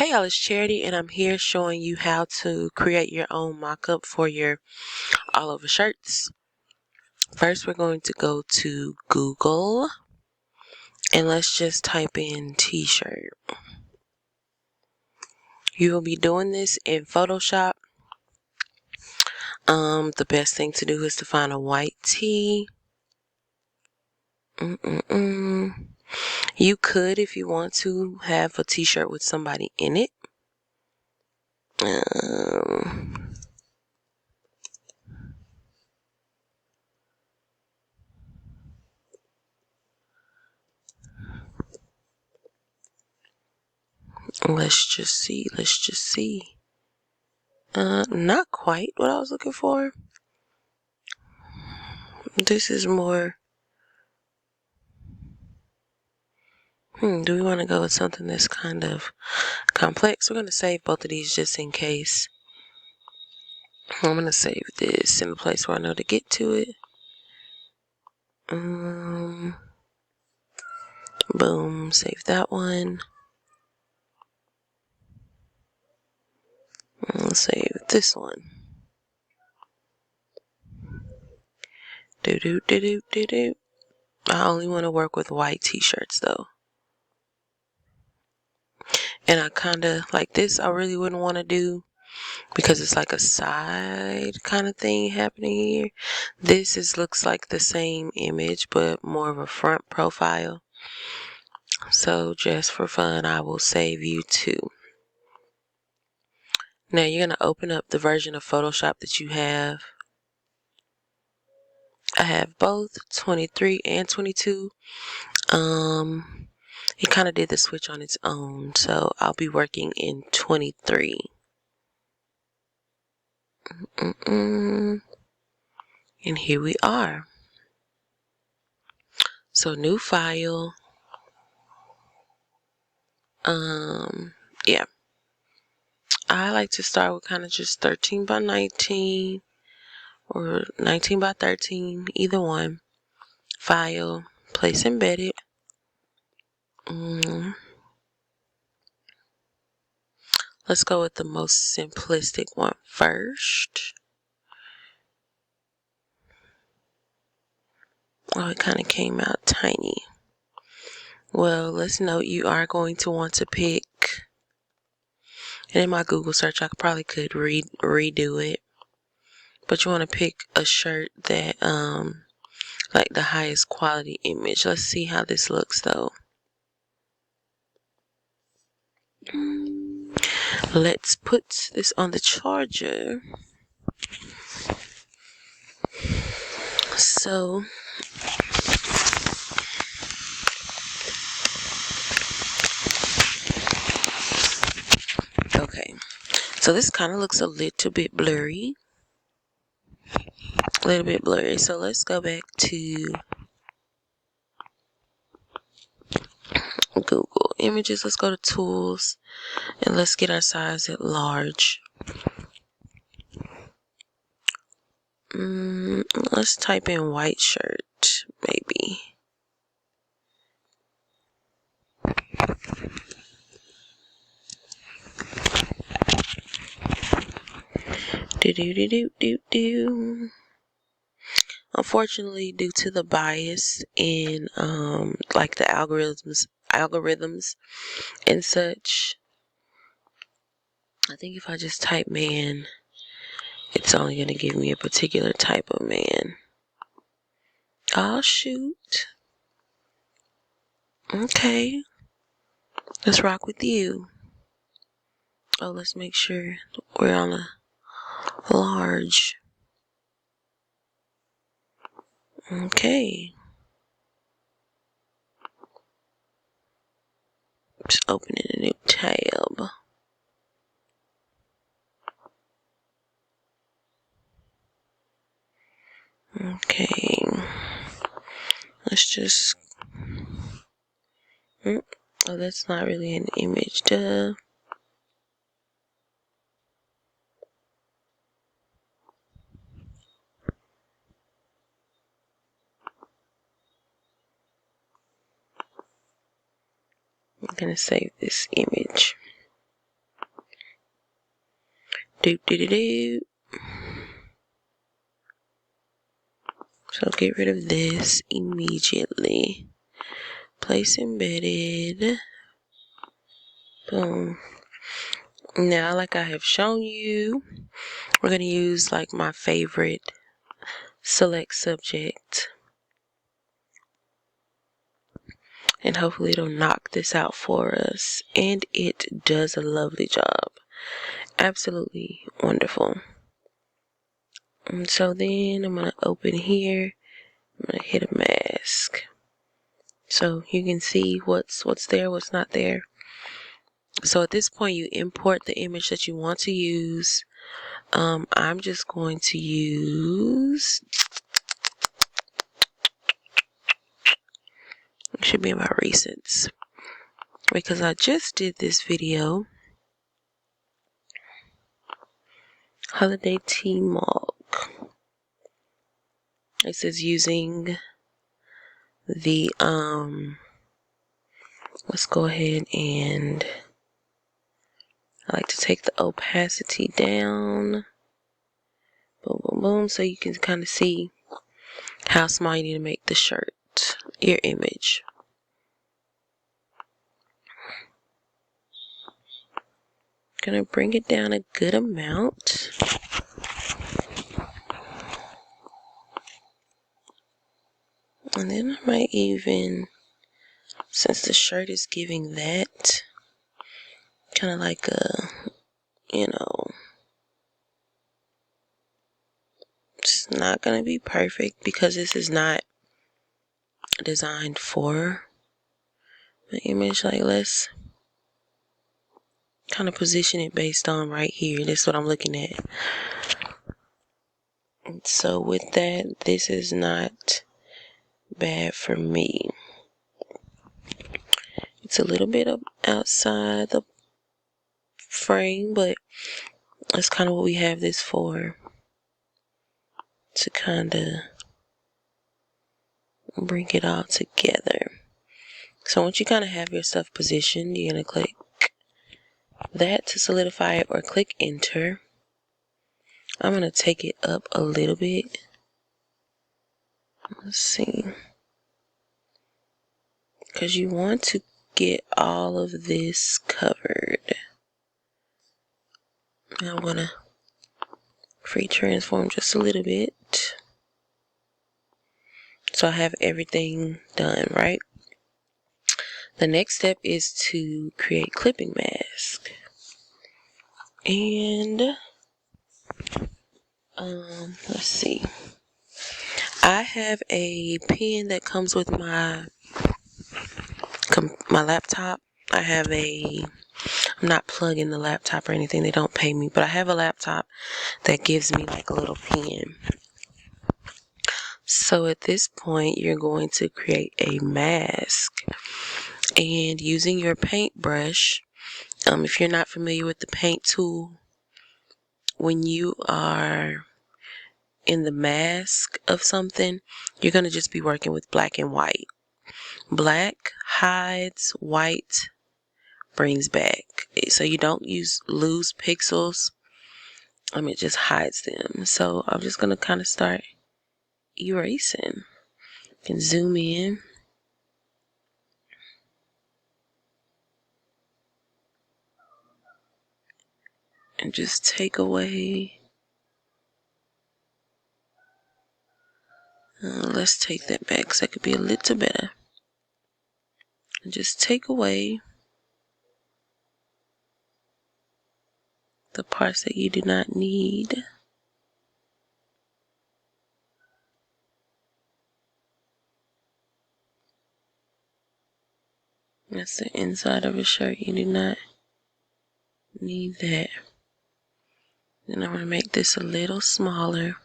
Hey y'all, it's Charity and I'm here showing you how to create your own mock-up for your all over shirts. First we're going to go to Google and let's just type in t-shirt. You will be doing this in Photoshop. The best thing to do is to find a white tee. You could, if you want to, have a t-shirt with somebody in it. Let's just see. Not quite what I was looking for. This is more. Do we want to go with something that's kind of complex? We're going to save both of these just in case. I'm going to save this in a place where I know to get to it. Boom, save that one. Let's save this one. I only want to work with white t-shirts though. And I kind of like this. I really wouldn't want to do because it's like a side kind of thing happening here. This looks like the same image but more of a front profile. So just for fun, I will save you too. Now you're going to open up the version of Photoshop that you have. I have both 23 and 22. It kind of did the switch on its own, so I'll be working in 23. And here we are. So new file. Yeah. I like to start with kind of just 13 by 19 or 19 by 13, either one. File, place embedded. Let's go with the most simplistic one first. Oh, it kind of came out tiny. Well, let's note you are going to want to pick, and in my Google search I probably could redo it, but you want to pick a shirt that like the highest quality image. Let's see how this looks though. Let's put this on the charger. So okay, so this kind of looks a little bit blurry. So let's go back to Google Images. Let's go to Tools and let's get our size at large. Let's type in white shirt, maybe. Unfortunately, due to the bias in like the algorithms and such, I think if I just type man, it's only going to give me a particular type of man. Oh, shoot. Okay. Let's rock with you. Oh, let's make sure we're on a large. Okay. Just opening a new tab. Okay. Let's just. Oh, that's not really an image. Duh. I'm gonna save this image. So get rid of this immediately. Place embedded. Boom. Now, like I have shown you, we're going to use like my favorite select subject. And hopefully it'll knock this out for us. And it does a lovely job. Absolutely wonderful. And so then I'm going to open here. I'm going to hit a mask. So you can see what's there, what's not there. So at this point you import the image that you want to use. I'm just going to use, it should be in my recents, because I just did this video, holiday tea mock. It says using the, let's go ahead and, I like to take the opacity down, boom, boom, boom, so you can kind of see how small you need to make the shirt, your image. Gonna bring it down a good amount. And then I might even, since the shirt is giving that, kind of like a, it's not going to be perfect because this is not designed for an image. Like, let's kind of position it based on right here. This is what I'm looking at. And so with that, this is not bad for me. It's a little bit outside the frame, but that's kind of what we have this for. To kind of bring it all together. So once you kind of have your stuff positioned, you're going to click that to solidify it, or click enter. I'm going to take it up a little bit. Let's see. Because you want to get all of this covered. I'm going to free transform just a little bit. So I have everything done, right? The next step is to create clipping mask. And let's see. I have a pen that comes with my laptop. I'm not plugging the laptop or anything. They don't pay me, but I have a laptop that gives me like a little pen. So at this point, you're going to create a mask, and using your paintbrush. If you're not familiar with the paint tool, when you are in the mask of something, you're going to just be working with black and white. Black hides, white brings back. So you don't lose pixels. It just hides them. So I'm just going to kind of start erasing. You can zoom in. And just take away. Let's take that back because that could be a little better. And just take away the parts that you do not need. That's the inside of a shirt. You do not need that. Then I'm going to make this a little smaller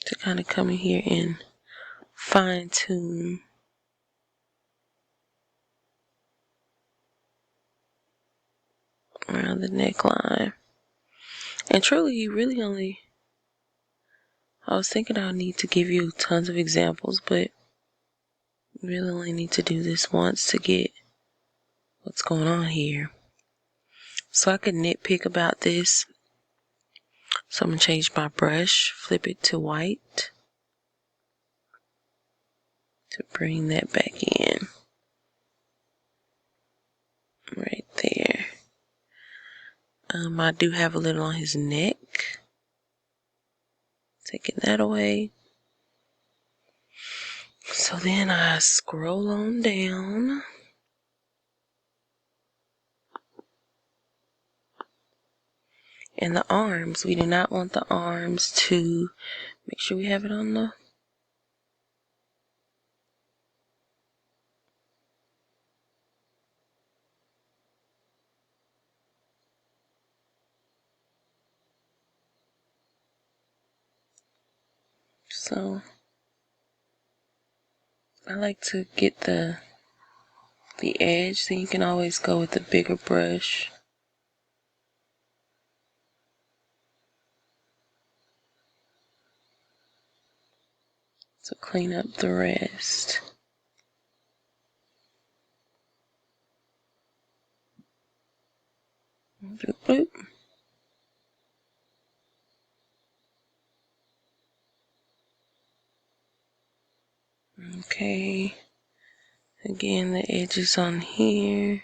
to kind of come in here and fine tune. Around the neckline. And truly, you really only, I was thinking I'll need to give you tons of examples, but you really only need to do this once to get what's going on here. So I could nitpick about this. So I'm going to change my brush, flip it to white to bring that back in. Right there. I do have a little on his neck. Taking that away. So then I scroll on down. And the arms, we do not want the arms to, make sure we have it on the, so I like to get the edge, so you can always go with the bigger brush to clean up the rest. Bloop, bloop. Okay, again the edges on here.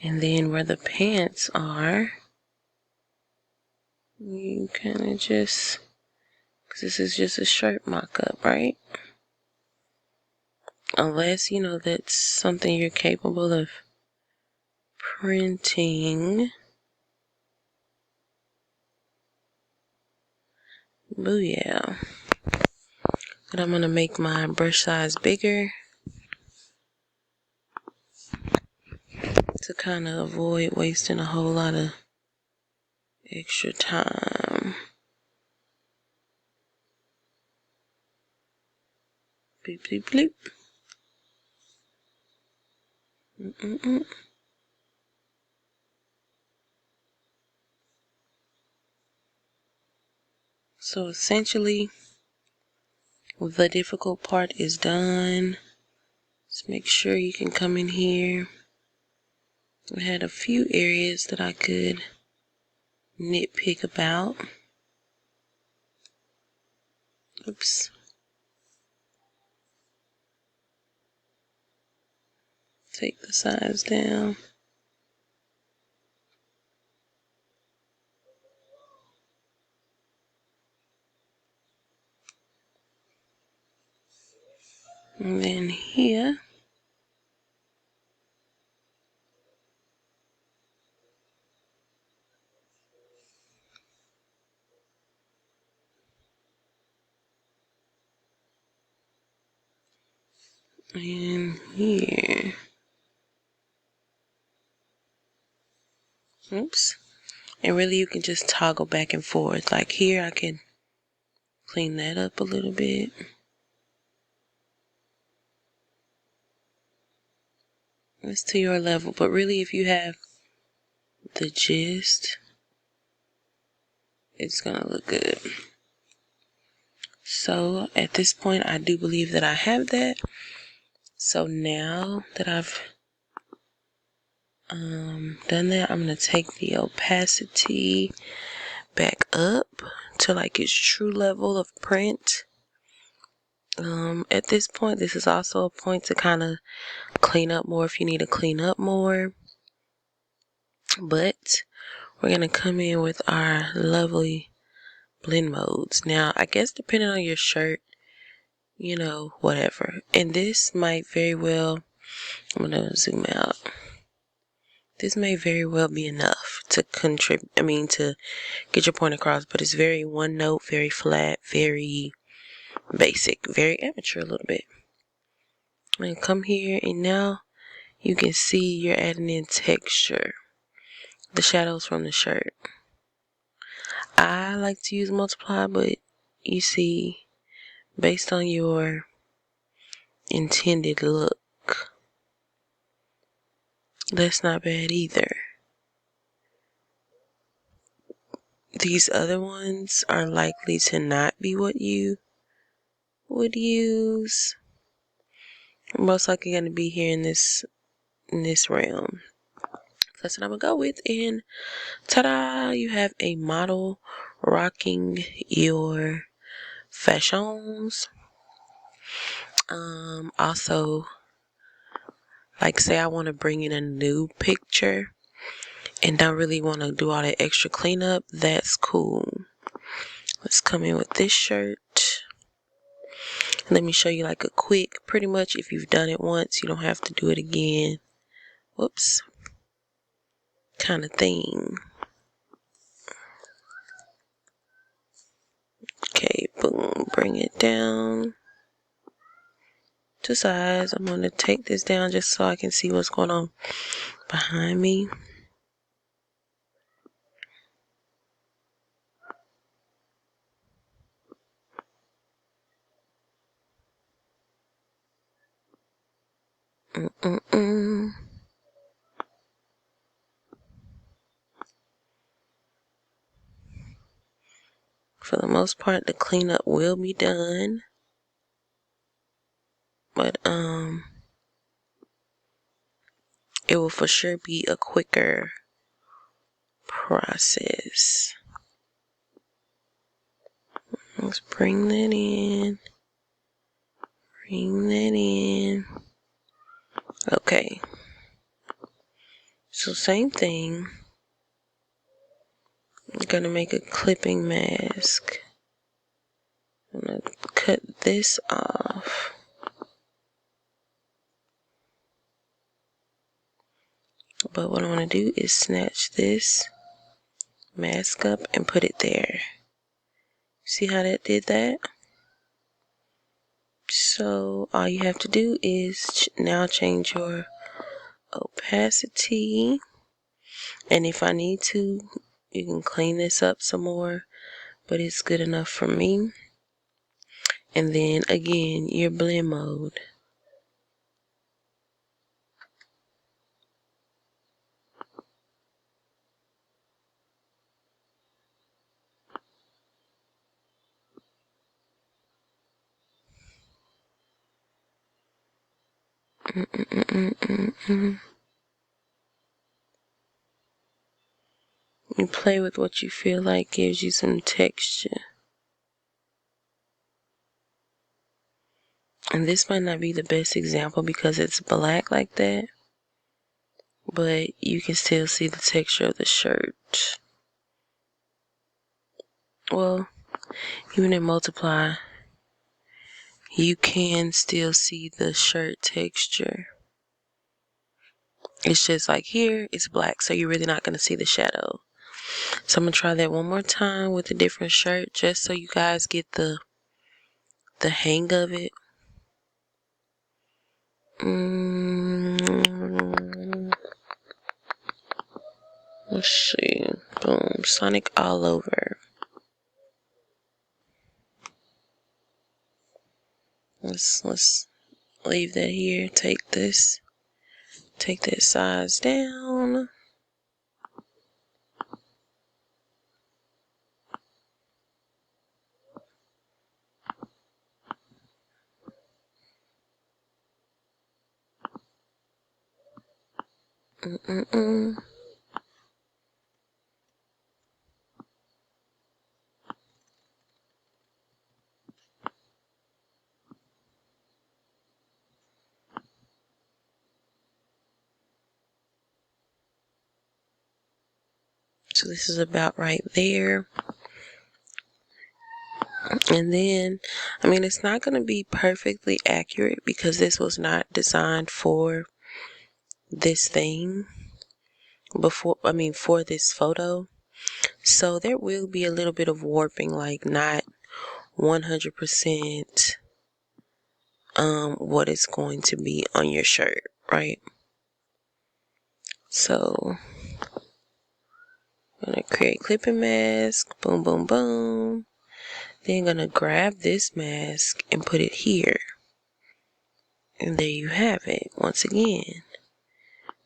And then where the pants are, you kind of just, because this is just a shirt mock-up, right? Unless, you know, that's something you're capable of printing. Booyah. But I'm going to make my brush size bigger to kind of avoid wasting a whole lot of extra time. Bleep, bleep, bleep. So essentially, the difficult part is done. Just make sure you can come in here. I had a few areas that I could nitpick about. Oops. Take the size down. And then here. And here. Oops. And really you can just toggle back and forth. Like here I can clean that up a little bit. It's to your level. But really if you have the gist, it's gonna look good. So at this point I do believe that I have that. So now that I've done that, I'm gonna take the opacity back up to like its true level of print. At this point, this is also a point to kind of clean up more if you need to clean up more. But we're gonna come in with our lovely blend modes. Now, I guess depending on your shirt, you know, whatever. And this might very well, I'm gonna zoom out. This may very well be enough to contribute, to get your point across, but it's very one note, very flat, very basic, very amateur a little bit. And come here and now you can see you're adding in texture, the shadows from the shirt. I like to use multiply, but you see, based on your intended look, that's not bad either. these other ones are likely to not be what you would use. Most likely going to be here in this realm. That's what I'm gonna go with. And ta-da! You have a model rocking your fashions. Also, like say I want to bring in a new picture and don't really want to do all that extra cleanup. That's cool. Let's come in with this shirt. Let me show you like a quick, pretty much if you've done it once, you don't have to do it again. Whoops. Kind of thing. Okay, boom, bring it down to size. I'm going to take this down just so I can see what's going on behind me. For the most part, the cleanup will be done. But, it will for sure be a quicker process. Let's bring that in. Bring that in. Okay. So same thing. I'm gonna make a clipping mask. I'm gonna cut this off. But what I want to do is snatch this mask up and put it there. See how that did that? So all you have to do is now change your opacity. And if I need to, you can clean this up some more, but it's good enough for me. And then again, your blend mode. You play with what you feel like gives you some texture. And this might not be the best example because it's black like that, but you can still see the texture of the shirt. Well, even in multiply, you can still see the shirt texture. It's just like here, it's black, so you're really not going to see the shadow. So I'm going to try that one more time with a different shirt just so you guys get the hang of it. Let's see. Boom. Sonic all over. Let's leave that here. Take this. Take that size down. So this is about right there. And then, I mean, it's not going to be perfectly accurate because this was not designed for this thing for this photo. So there will be a little bit of warping, like not 100% what it's going to be on your shirt, right? So I'm gonna create clipping mask, boom, boom, boom. Then gonna grab this mask and put it here. And there you have it once again.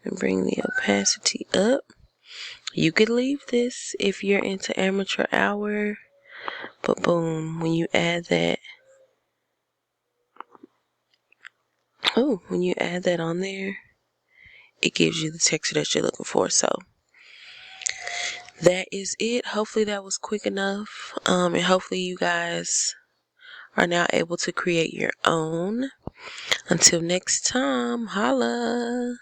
And bring the opacity up. You could leave this if you're into amateur hour, but boom, when you add that, on there, it gives you the texture that you're looking for. So that is it. Hopefully that was quick enough, and hopefully you guys are now able to create your own. Until next time, holla.